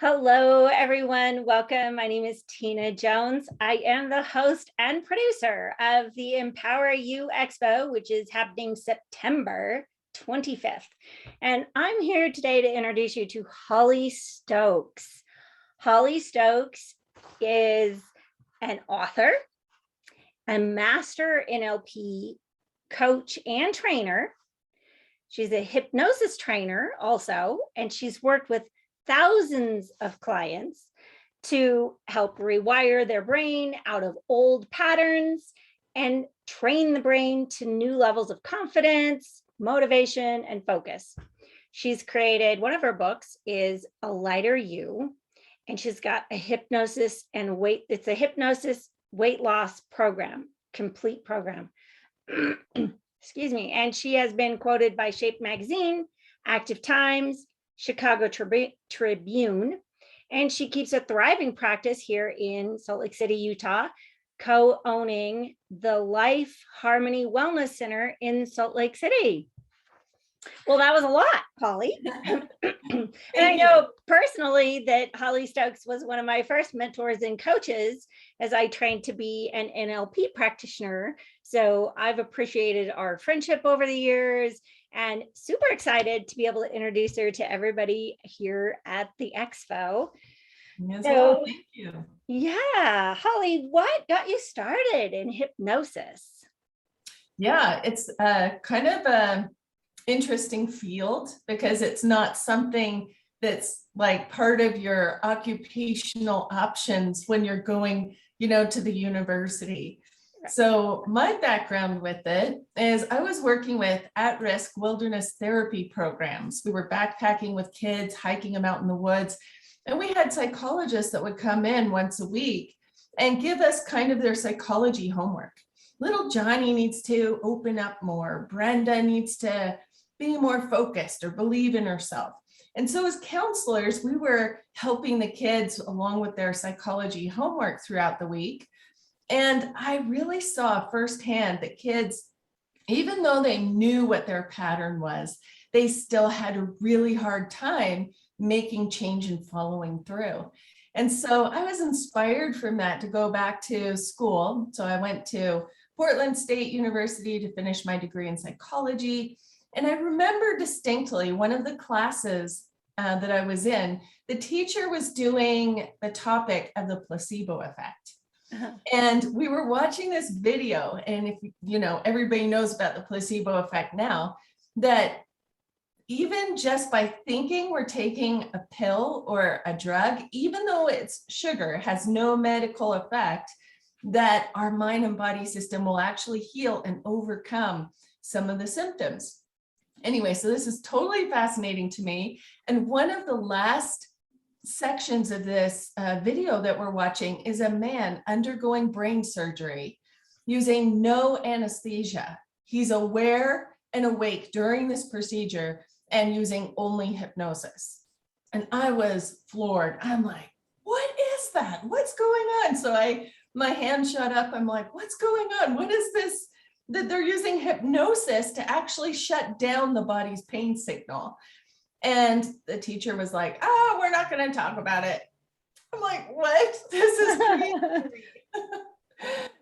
Hello, everyone. Welcome. My name is Tina Jones. I am the host and producer of the Empower You Expo, which is happening September 25th. And I'm here today to introduce you to Holly Stokes. Holly Stokes is an author, a master NLP coach and trainer. She's a hypnosis trainer also, and she's worked with thousands of clients to help rewire their brain out of old patterns and train the brain to new levels of confidence, motivation, and focus. She's created, one of her books is A Lighter You, and she's got a hypnosis and it's a hypnosis weight loss program, complete program. Excuse me. And she has been quoted by Shape Magazine, Active Times, Chicago Tribune, and she keeps a thriving practice here in Salt Lake City, Utah, co-owning the Life Harmony Wellness Center in Salt Lake City. Well, that was a lot, Holly. And I know personally that Holly Stokes was one of my first mentors and coaches as I trained to be an NLP practitioner. So I've appreciated our friendship over the years and super excited to be able to introduce her to everybody here at the Expo. Thank you. Yeah, Holly, what got you started in hypnosis? Yeah, it's kind of a interesting field because it's not something that's like part of your occupational options when you're going, to the university. So my background with it is I was working with at-risk wilderness therapy programs. We were backpacking with kids, hiking them out in the woods, and we had psychologists that would come in once a week and give us kind of their psychology homework. Little Johnny needs to open up more. Brenda needs to be more focused or believe in herself. And so as counselors, we were helping the kids along with their psychology homework throughout the week. And I really saw firsthand that kids, even though they knew what their pattern was, they still had a really hard time making change and following through. And so I was inspired from that to go back to school. So I went to Portland State University to finish my degree in psychology. And I remember distinctly one of the classes that I was in, the teacher was doing the topic of the placebo effect. And we were watching this video, and if everybody knows about the placebo effect now, that even just by thinking we're taking a pill or a drug, even though it's sugar, has no medical effect, that our mind and body system will actually heal and overcome some of the symptoms. Anyway, so this is totally fascinating to me. And one of the last sections of this video that we're watching is a man undergoing brain surgery using no anesthesia. He's aware and awake during this procedure and using only hypnosis. And I was floored. I'm like, what is that? What's going on? So my hand shot up. I'm like, what's going on? What is this? That they're using hypnosis to actually shut down the body's pain signal. And the teacher was like, oh, we're not going to talk about it. I'm like, what? This is crazy.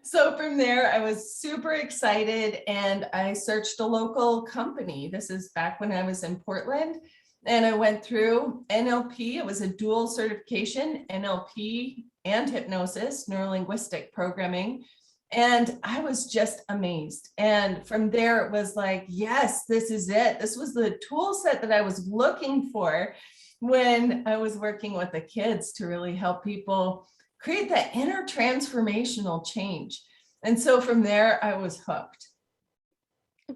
So from there, I was super excited and I searched a local company. This is back when I was in Portland. And I went through NLP. It was a dual certification, NLP and hypnosis, neuro-linguistic programming. And I was just amazed. And from there, it was like, yes, this is it. This was the tool set that I was looking for when I was working with the kids to really help people create that inner transformational change. And so from there, I was hooked.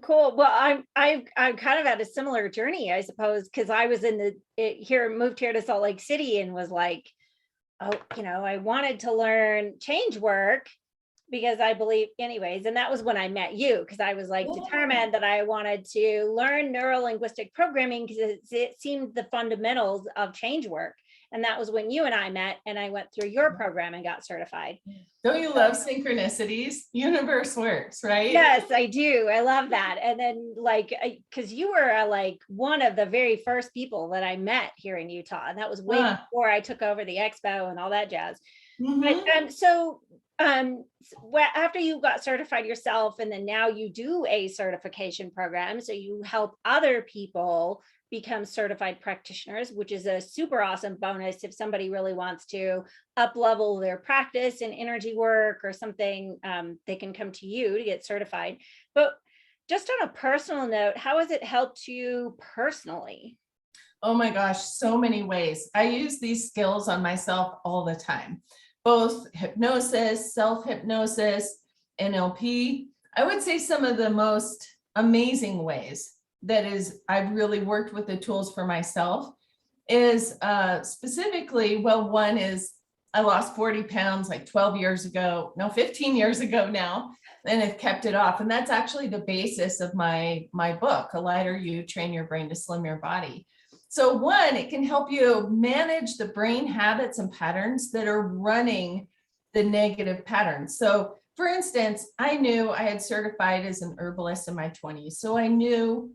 Cool. Well, I'm kind of had a similar journey, I suppose, because I was moved here to Salt Lake City and was like, oh, I wanted to learn change work because I believe anyways. And that was when I met you, because I was like determined that I wanted to learn neuro-linguistic programming because it seemed the fundamentals of change work. And that was when you and I met, and I went through your program and got certified. Don't you love synchronicities? Universe works, right? Yes, I do. I love that. And then because you were like one of the very first people that I met here in Utah, and that was way before I took over the expo and all that jazz. But after you got certified yourself, and then now you do a certification program, so you help other people become certified practitioners, which is a super awesome bonus if somebody really wants to up level their practice and energy work or something. They can come to you to get certified. But just on a personal note, how has it helped you personally? Oh my gosh, so many ways. I use these skills on myself all the time, both hypnosis, self-hypnosis, NLP. I would say some of the most amazing ways I've really worked with the tools for myself is specifically, well, one is I lost 40 pounds like 15 years ago now, and I've kept it off. And that's actually the basis of my book, A Lighter You, Train Your Brain to Slim Your Body. So one, it can help you manage the brain habits and patterns that are running the negative patterns. So for instance, I knew I had certified as an herbalist in my 20s. So I knew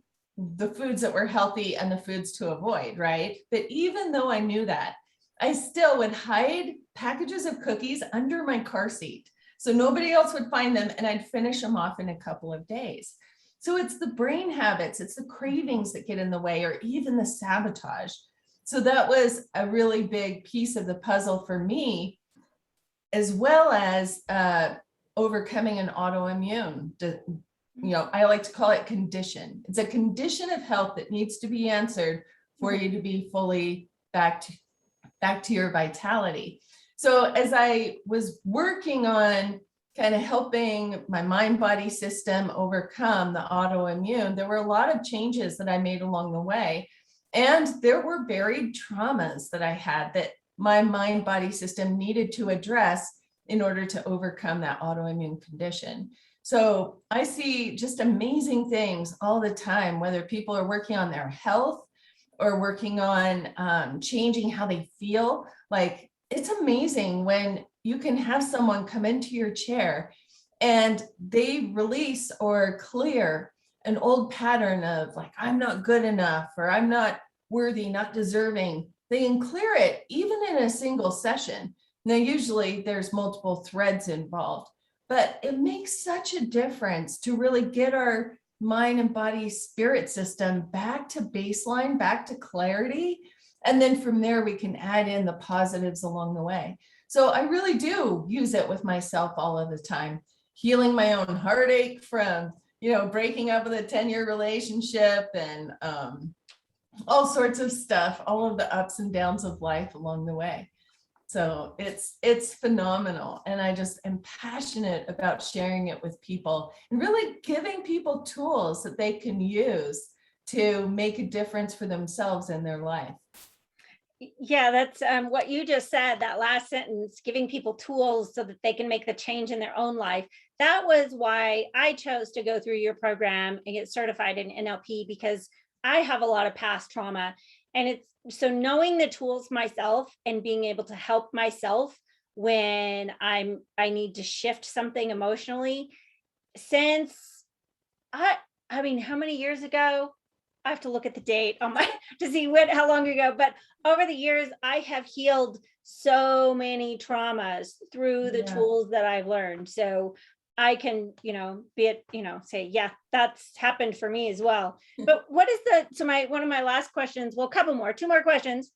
the foods that were healthy and the foods to avoid, right? But even though I knew that, I still would hide packages of cookies under my car seat so nobody else would find them, and I'd finish them off in a couple of days. So it's the brain habits, it's the cravings that get in the way, or even the sabotage. So that was a really big piece of the puzzle for me, as well as overcoming an autoimmune. I like to call it condition. It's a condition of health that needs to be answered for you to be fully back to your vitality. So as I was working on kind of helping my mind-body system overcome the autoimmune, there were a lot of changes that I made along the way. And there were buried traumas that I had that my mind-body system needed to address in order to overcome that autoimmune condition. So I see just amazing things all the time, whether people are working on their health or working on changing how they feel. Like, it's amazing when you can have someone come into your chair and they release or clear an old pattern of like, I'm not good enough, or I'm not worthy, not deserving. They can clear it even in a single session. Now, usually there's multiple threads involved, but it makes such a difference to really get our mind and body spirit system back to baseline, back to clarity. And then from there, we can add in the positives along the way. So I really do use it with myself all of the time, healing my own heartache from, breaking up with a 10-year relationship and all sorts of stuff, all of the ups and downs of life along the way. So it's phenomenal. And I just am passionate about sharing it with people and really giving people tools that they can use to make a difference for themselves in their life. Yeah, that's what you just said, that last sentence, giving people tools so that they can make the change in their own life. That was why I chose to go through your program and get certified in NLP, because I have a lot of past trauma. And it's so knowing the tools myself and being able to help myself when I need to shift something emotionally. Since I mean, how many years ago? I have to look at the date on my to see how long ago, but over the years, I have healed so many traumas through the tools that I've learned. So I can, say, yeah, that's happened for me as well. But what is one of my last questions, well, two more questions.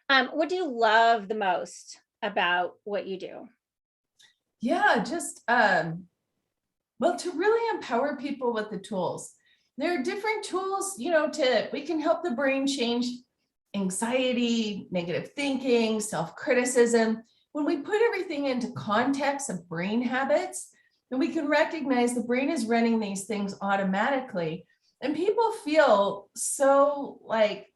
What do you love the most about what you do? Yeah, just, to really empower people with the tools. There are different tools, we can help the brain change anxiety, negative thinking, self-criticism. When we put everything into context of brain habits, then we can recognize the brain is running these things automatically. And people feel so like,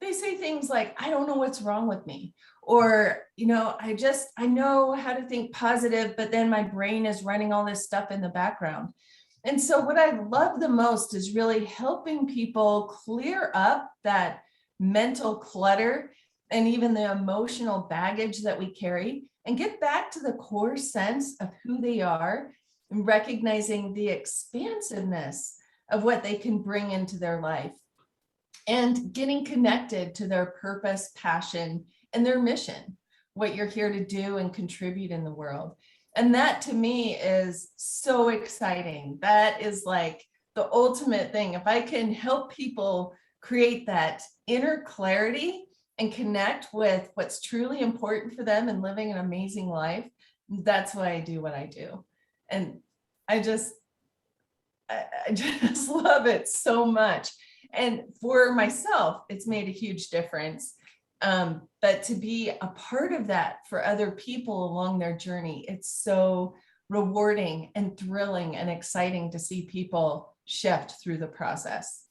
they say things like, I don't know what's wrong with me. Or, I know how to think positive, but then my brain is running all this stuff in the background. And so what I love the most is really helping people clear up that mental clutter and even the emotional baggage that we carry, and get back to the core sense of who they are, and recognizing the expansiveness of what they can bring into their life, and getting connected to their purpose, passion, and their mission, what you're here to do and contribute in the world. And that to me is so exciting. That is like the ultimate thing. If I can help people create that inner clarity and connect with what's truly important for them and living an amazing life, that's why I do what I do. And I just love it so much. And for myself, it's made a huge difference. But to be a part of that for other people along their journey, it's so rewarding and thrilling and exciting to see people shift through the process.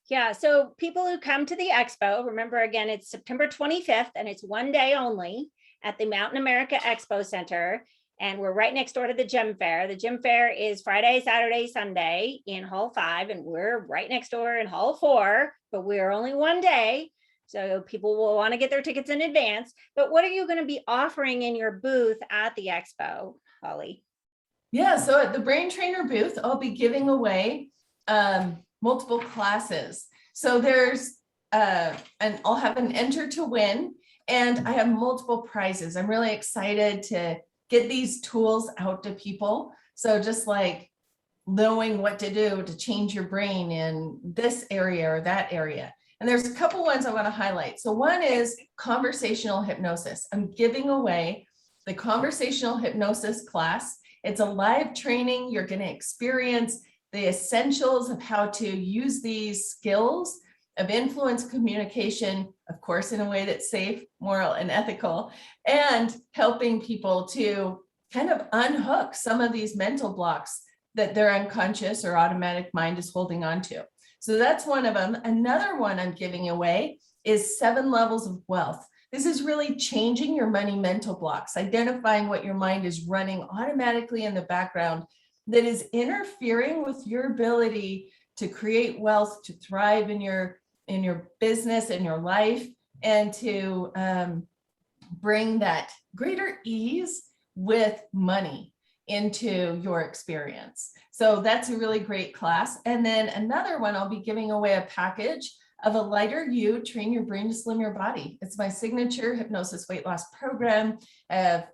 Yeah, so people who come to the expo, remember again, it's September 25th and it's one day only at the Mountain America Expo Center. And we're right next door to the gym fair. The gym fair is Friday, Saturday, Sunday in Hall 5, and we're right next door in Hall 4, but we're only one day. So people will want to get their tickets in advance. But what are you going to be offering in your booth at the expo, Holly? Yeah, so at the Brain Trainer booth, I'll be giving away multiple classes. So there's, and I'll have an enter to win, and I have multiple prizes. I'm really excited to get these tools out to people. So just like knowing what to do to change your brain in this area or that area. And there's a couple ones I want to highlight. So one is conversational hypnosis. I'm giving away the conversational hypnosis class. It's a live training. You're going to experience the essentials of how to use these skills of influence communication, of course, in a way that's safe, moral, and ethical, and helping people to kind of unhook some of these mental blocks that their unconscious or automatic mind is holding on to. So that's one of them. Another one I'm giving away is 7 levels of wealth. This is really changing your money mental blocks, identifying what your mind is running automatically in the background that is interfering with your ability to create wealth, to thrive in your business and your life, and to bring that greater ease with money into your experience. So that's a really great class. And then another one, I'll be giving away a package of a lighter you, train your brain to slim your body. It's my signature hypnosis weight loss program. I have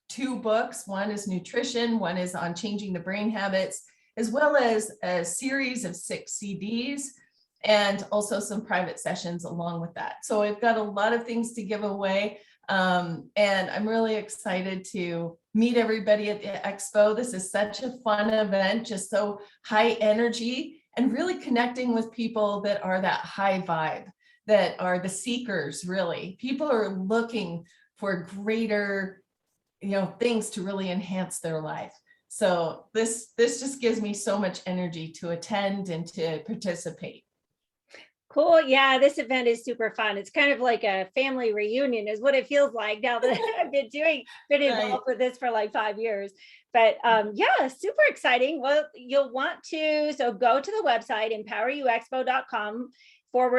2 books. One is nutrition, one is on changing the brain habits, as well as a series of 6 CDs and also some private sessions along with that. So I've got a lot of things to give away. And I'm really excited to meet everybody at the expo. This is such a fun event, just so high energy, and really connecting with people that are that high vibe, that are the seekers, really. People are looking for greater, things to really enhance their life. So this just gives me so much energy to attend and to participate. Cool. Yeah, this event is super fun. It's kind of like a family reunion is what it feels like now that I've been involved with this for like 5 years. But yeah, super exciting. Well, you'll want to, so go to the website, empoweruexpo.com / or /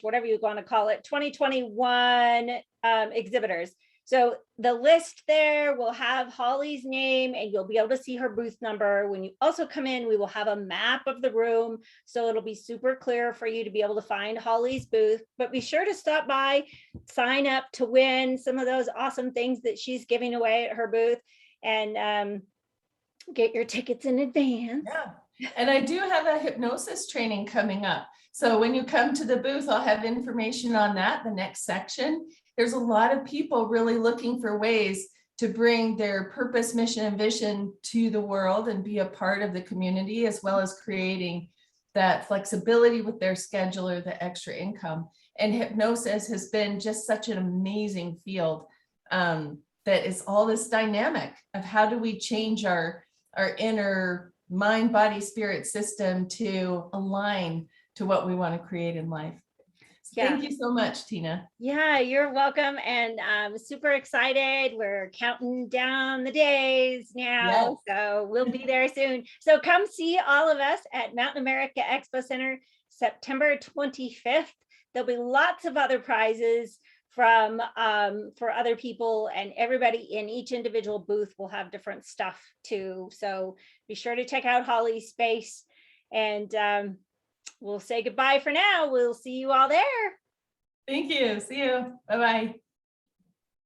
whatever you want to call it, 2021 exhibitors. So the list there will have Holly's name, and you'll be able to see her booth number. When you also come in, we will have a map of the room, so it'll be super clear for you to be able to find Holly's booth. But be sure to stop by, sign up to win some of those awesome things that she's giving away at her booth, and get your tickets in advance. Yeah. And I do have a hypnosis training coming up. So when you come to the booth, I'll have information on that, the next section. There's a lot of people really looking for ways to bring their purpose, mission, and vision to the world and be a part of the community, as well as creating that flexibility with their schedule or the extra income. And hypnosis has been just such an amazing field that is all this dynamic of how do we change our inner mind, body, spirit system to align to what we want to create in life. Yeah. Thank you so much, Tina. Yeah, you're welcome. And I'm super excited. We're counting down the days now. Yes. So we'll be there soon. So come see all of us at Mountain America Expo Center, September 25th. There'll be lots of other prizes from for other people, and everybody in each individual booth will have different stuff too. So be sure to check out Holly's space, and we'll say goodbye for now. We'll see you all there. Thank you. See you. Bye-bye.